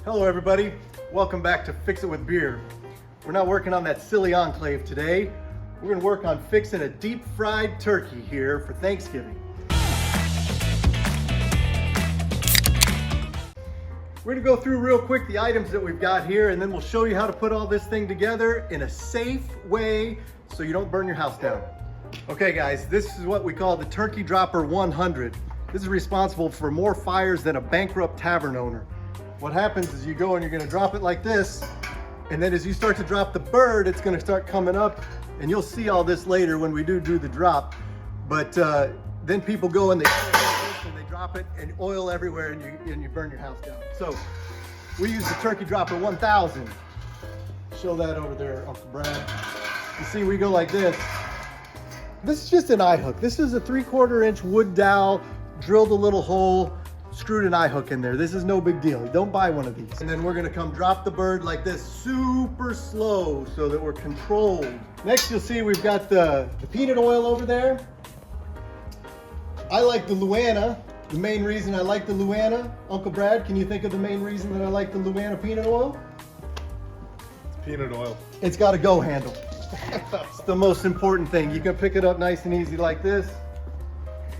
Hello everybody, welcome back to Fix It with Beer. We're not working on that silly enclave today. We're going to work on fixing a deep fried turkey here for Thanksgiving. We're going to go through real quick the items that we've got here, and then we'll show you how to put all this thing together in a safe way so you don't burn your house down. Okay guys, this is what we call the Turkey Dropper 100. This is responsible for more fires than a bankrupt tavern owner. What happens is you go and you're going to drop it like this, and then as you start to drop the bird, it's going to start coming up, and you'll see all this later when we do the drop. But then people go and they drop it and oil everywhere, and you burn your house down. So we use the Turkey Dropper 1000. Show that over there, Uncle Brad. You see, we go like this. This is just an eye hook. This is a 3/4 inch wood dowel, drilled a little hole, screwed an eye hook in there. This is no big deal. Don't buy one of these. And then we're gonna come drop the bird like this, super slow, so that we're controlled. Next, you'll see we've got the peanut oil over there. I like the Luana. The main reason I like the Luana, Uncle Brad, can you think of the main reason that I like the Luana peanut oil? It's peanut oil. It's got a go handle. It's the most important thing. You can pick it up nice and easy like this.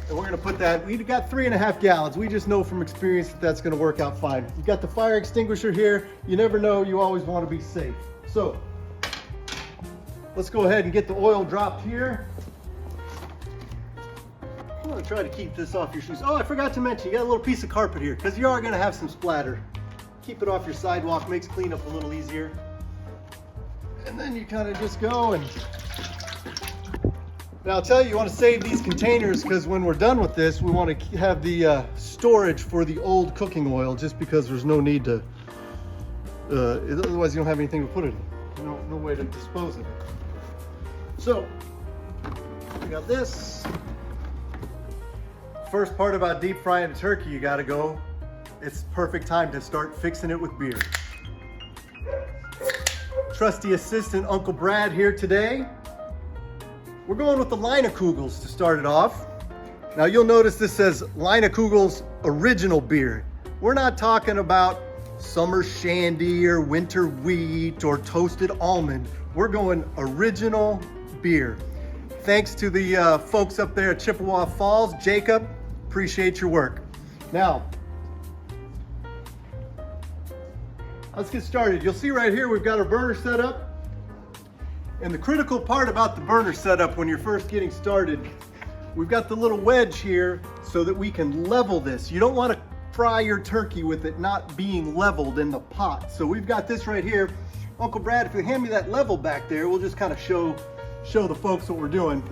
And we're gonna put that, we've got 3.5 gallons. We just know from experience that that's gonna work out fine. You've got the fire extinguisher here. You never know, you always wanna be safe. So, let's go ahead and get the oil dropped here. I'm gonna try to keep this off your shoes. Oh, I forgot to mention, you got a little piece of carpet here, because you are gonna have some splatter. Keep it off your sidewalk, makes cleanup a little easier. And then you kind of just go and... Now I'll tell you, you want to save these containers because when we're done with this, we want to have the storage for the old cooking oil, just because there's no need to, otherwise you don't have anything to put it in. No way to dispose of it. So, we got this. First part about deep frying a turkey, you got to go. It's perfect time to start fixing it with beer. Trusty assistant Uncle Brad here today. We're going with the Leinekugels to start it off. Now you'll notice this says Leinekugels original beer. We're not talking about summer shandy or winter wheat or toasted almond. We're going original beer. Thanks to the folks up there at Chippewa Falls. Jacob, appreciate your work. Now, let's get started. You'll see right here we've got our burner set up. And the critical part about the burner setup when you're first getting started, we've got the little wedge here so that we can level this. You don't want to fry your turkey with it not being leveled in the pot. So we've got this right here. Uncle Brad, if you hand me that level back there, we'll just kind of show the folks what we're doing.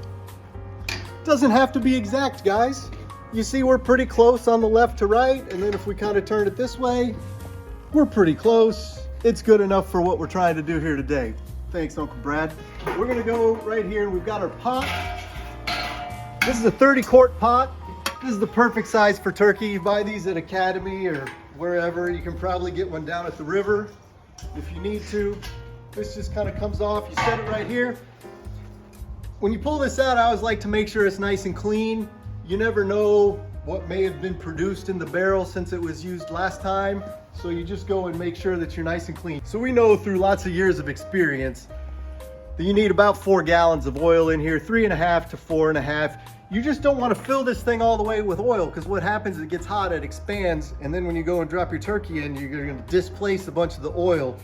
Doesn't have to be exact, guys. You see we're pretty close on the left to right, and then if we kind of turn it this way, we're pretty close. It's good enough for what we're trying to do here today. Thanks, Uncle Brad. We're gonna go right here, and we've got our pot. This is a 30-quart pot. This is the perfect size for turkey. You buy these at Academy or wherever. You can probably get one down at the river if you need to. This just kind of comes off. You set it right here. When you pull this out, I always like to make sure it's nice and clean. You never know what may have been produced in the barrel since it was used last time. So you just go and make sure that you're nice and clean. So we know through lots of years of experience that you need about 4 gallons of oil in here, 3.5 to 4.5. You just don't want to fill this thing all the way with oil, because what happens is it gets hot, it expands, and then when you go and drop your turkey in, you're going to displace a bunch of the oil.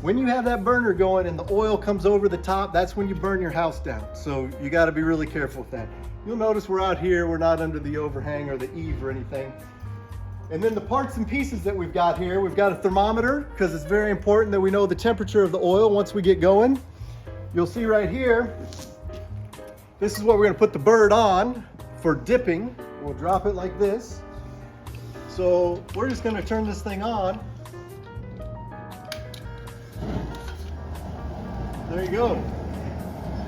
When you have that burner going and the oil comes over the top, that's when you burn your house down. So you got to be really careful with that. You'll notice we're out here, we're not under the overhang or the eave or anything. And then the parts and pieces that we've got here, we've got a thermometer, because it's very important that we know the temperature of the oil once we get going. You'll see right here, this is what we're going to put the bird on for dipping. We'll drop it like this. So we're just going to turn this thing on. There you go.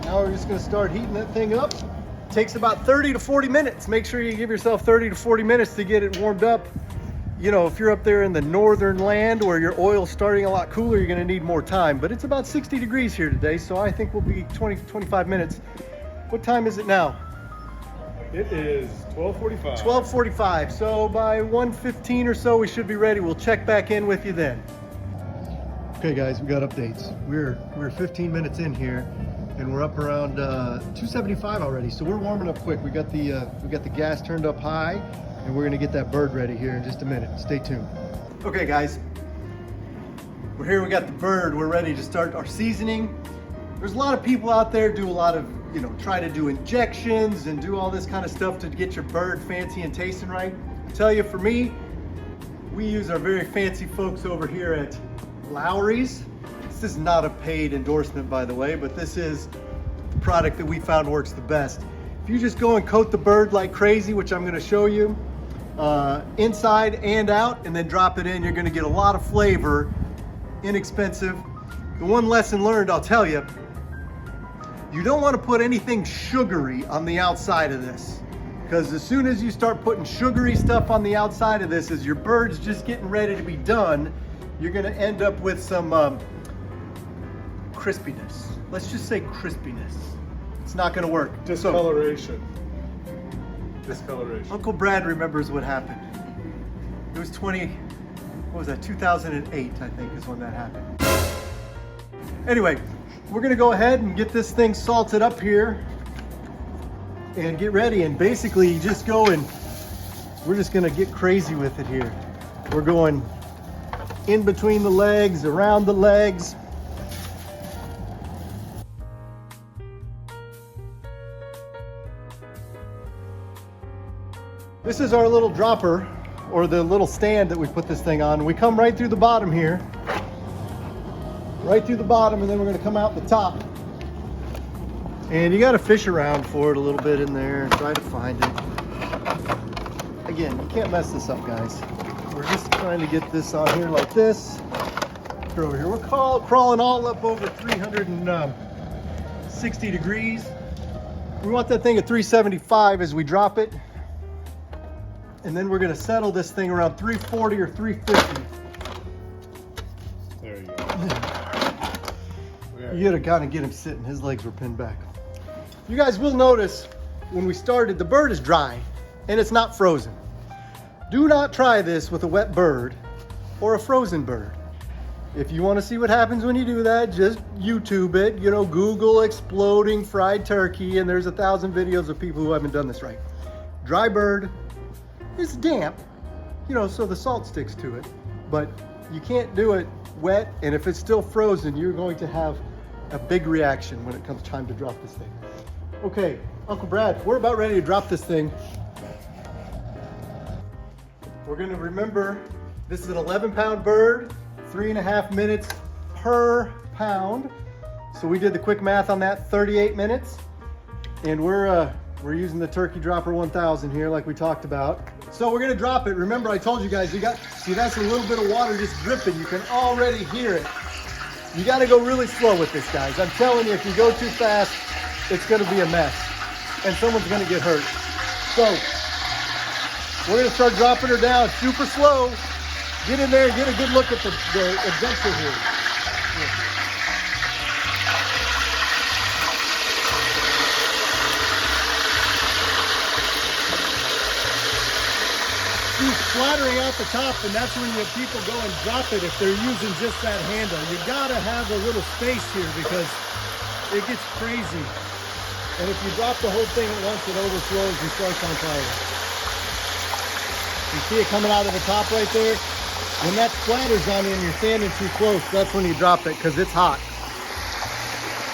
Now we're just going to start heating that thing up. It takes about 30 to 40 minutes. Make sure you give yourself 30 to 40 minutes to get it warmed up. You know, if you're up there in the northern land where your oil's starting a lot cooler, you're gonna need more time. But it's about 60 degrees here today, so I think we'll be 20 to 25 minutes. What time is it now? It is 12:45. 12:45, so by 1:15 or so we should be ready. We'll check back in with you then. Okay guys, we got updates. We're 15 minutes in here and we're up around 275 already. So we're warming up quick. We got the gas turned up high and we're gonna get that bird ready here in just a minute. Stay tuned. Okay guys, we're here, we got the bird. We're ready to start our seasoning. There's a lot of people out there do a lot of, try to do injections and do all this kind of stuff to get your bird fancy and tasting right. I tell you, for me, we use our very fancy folks over here at Lowry's. This is not a paid endorsement, by the way, but this is the product that we found works the best. If you just go and coat the bird like crazy, which I'm going to show you, inside and out, and then drop it in, you're going to get a lot of flavor, inexpensive. The one lesson learned, I'll tell you, you don't want to put anything sugary on the outside of this, because as soon as you start putting sugary stuff on the outside of this, as your bird's just getting ready to be done, you're going to end up with some crispiness. Let's just say crispiness. It's not going to work. Discoloration. Discoloration. Uncle Brad remembers what happened. It was 2008, I think, is when that happened. Anyway, we're going to go ahead and get this thing salted up here and get ready. And basically, you just go and we're just going to get crazy with it here. We're going in between the legs, around the legs. This is our little dropper, or the little stand that we put this thing on. We come right through the bottom here. Right through the bottom, and then we're going to come out the top. And you got to fish around for it a little bit in there and try to find it. Again, you can't mess this up, guys. We're just trying to get this on here like this. Over here, we're crawling all up over 360 degrees. We want that thing at 375 as we drop it. And then we're going to settle this thing around 340 or 350. There you go. You gotta kind of get him sitting. His legs were pinned back. You guys will notice when we started, the bird is dry and it's not frozen. Do not try this with a wet bird or a frozen bird. If you want to see what happens when you do that, just YouTube it. Google exploding fried turkey, and there's 1,000 videos of people who haven't done this right. Dry bird is damp, so the salt sticks to it, but you can't do it wet, and if it's still frozen, you're going to have a big reaction when it comes time to drop this thing. Okay, Uncle Brad, we're about ready to drop this thing. We're going to remember this is an 11-pound bird, 3.5 minutes per pound. So we did the quick math on that, 38 minutes. And we're using the Turkey Dropper 1000 here like we talked about. So we're going to drop it. Remember, I told you guys, see, that's a little bit of water just dripping. You can already hear it. You got to go really slow with this, guys. I'm telling you, if you go too fast, it's going to be a mess and someone's going to get hurt. So we're going to start dropping her down super slow. Get in there and get a good look at the adventure here. She's flattering out the top, and that's when people go and drop it if they're using just that handle. You gotta have a little space here because it gets crazy. And if you drop the whole thing at once, it overflows and starts on fire. You see it coming out of the top right there? When that splatters on you and you're standing too close, that's when you drop it because it's hot.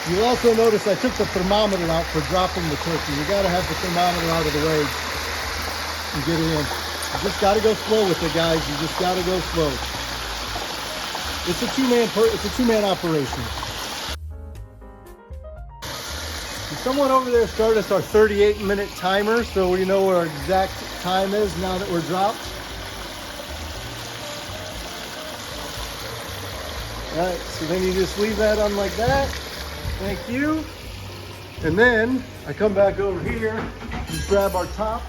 You'll also notice I took the thermometer out for dropping the turkey. You gotta have the thermometer out of the way and get it in. You just gotta go slow with it, guys. You just gotta go slow. It's a two-man operation. Someone over there started us our 38-minute timer, so we know what our exact time is now that we're dropped. All right, so then you just leave that on like that. Thank you. And then I come back over here, just grab our top,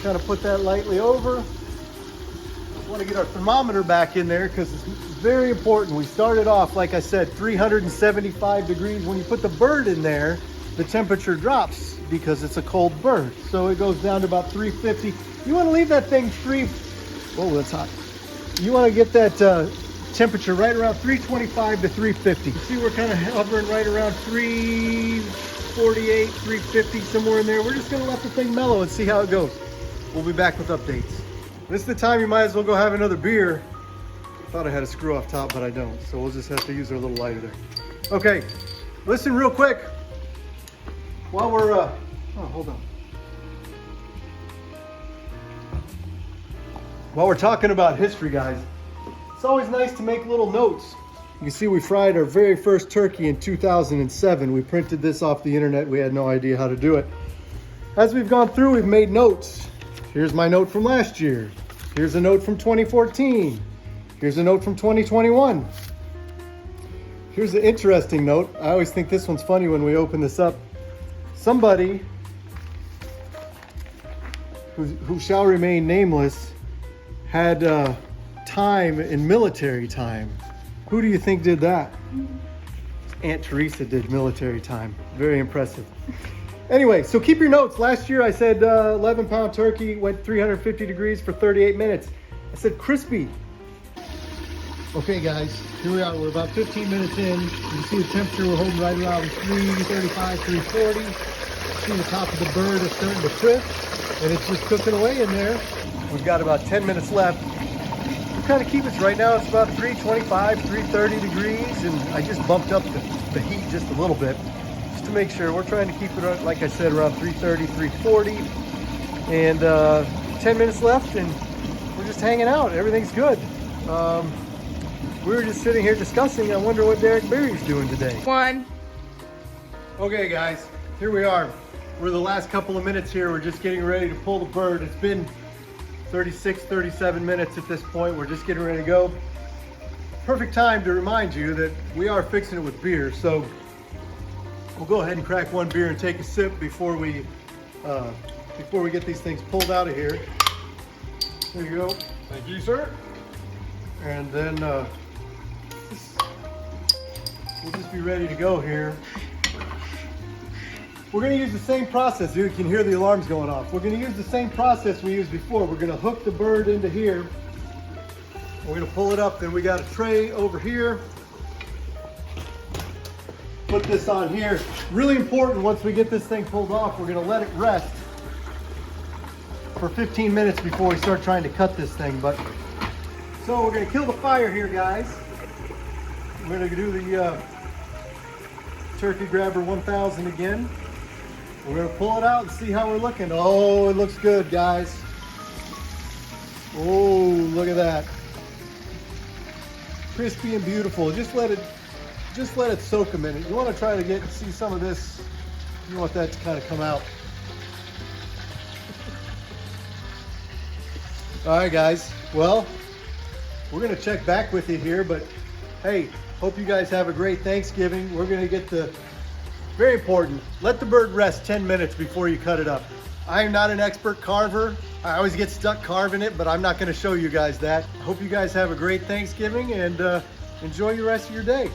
kind of put that lightly over. I want to get our thermometer back in there because it's very important. We started off, like I said, 375 degrees. When you put the bird in there, the temperature drops because it's a cold bird. So it goes down to about 350. You want to leave that thing whoa, that's hot. You want to get that temperature right around 325 to 350. You see we're kind of hovering right around 348, 350, somewhere in there. We're just gonna let the thing mellow and see how it goes. We'll be back with updates. This is the time you might as well go have another beer. Thought I had a screw off top, but I don't. So we'll just have to use our little lighter there. Okay, listen real quick. While we're, oh, hold on. While we're talking about history, guys, it's always nice to make little notes. You can see we fried our very first turkey in 2007. We printed this off the internet. We had no idea how to do it. As we've gone through, we've made notes. Here's my note from last year. Here's a note from 2014. Here's a note from 2021. Here's an interesting note. I always think this one's funny when we open this up. Somebody who shall remain nameless had time in military time. Who do you think did that? Aunt Teresa did military time. Very impressive. Anyway, so keep your notes. Last year I said 11-pound turkey went 350 degrees for 38 minutes. I said crispy. Okay guys, here we are. We're about 15 minutes in. You can see the temperature we're holding right around 335, 340. See the top of the bird is starting to crisp, and it's just cooking away in there. We've got about 10 minutes left. We're kind of keeping it right now. It's about 325, 330 degrees, and I just bumped up the heat just a little bit just to make sure. We're trying to keep it, like I said, around 330, 340, and 10 minutes left, and we're just hanging out. Everything's good. We were just sitting here discussing. I wonder what Derek Berry's doing today. Okay, guys, here we are. We're the last couple of minutes here. We're just getting ready to pull the bird. It's been 36, 37 minutes at this point. We're just getting ready to go. Perfect time to remind you that we are fixing it with beer. So we'll go ahead and crack one beer and take a sip before we get these things pulled out of here. There you go. Thank you, sir. And then we'll just be ready to go here. We're going to use the same process. You can hear the alarms going off. We're going to use the same process we used before. We're going to hook the bird into here. We're going to pull it up. Then we got a tray over here. Put this on here. Really important, once we get this thing pulled off, we're going to let it rest for 15 minutes before we start trying to cut this thing. So we're going to kill the fire here, guys. We're going to do the Turkey Grabber 1000 again. We're going to pull it out and see how we're looking. Oh, it looks good, guys. Oh, look at that. Crispy and beautiful. Just let it soak a minute. You want to try to see some of this. You want that to kind of come out. All right, guys. Well, we're going to check back with you here, but hey, hope you guys have a great Thanksgiving. We're going to get very important, let the bird rest 10 minutes before you cut it up. I am not an expert carver. I always get stuck carving it, but I'm not going to show you guys that. I hope you guys have a great Thanksgiving and enjoy the rest of your day.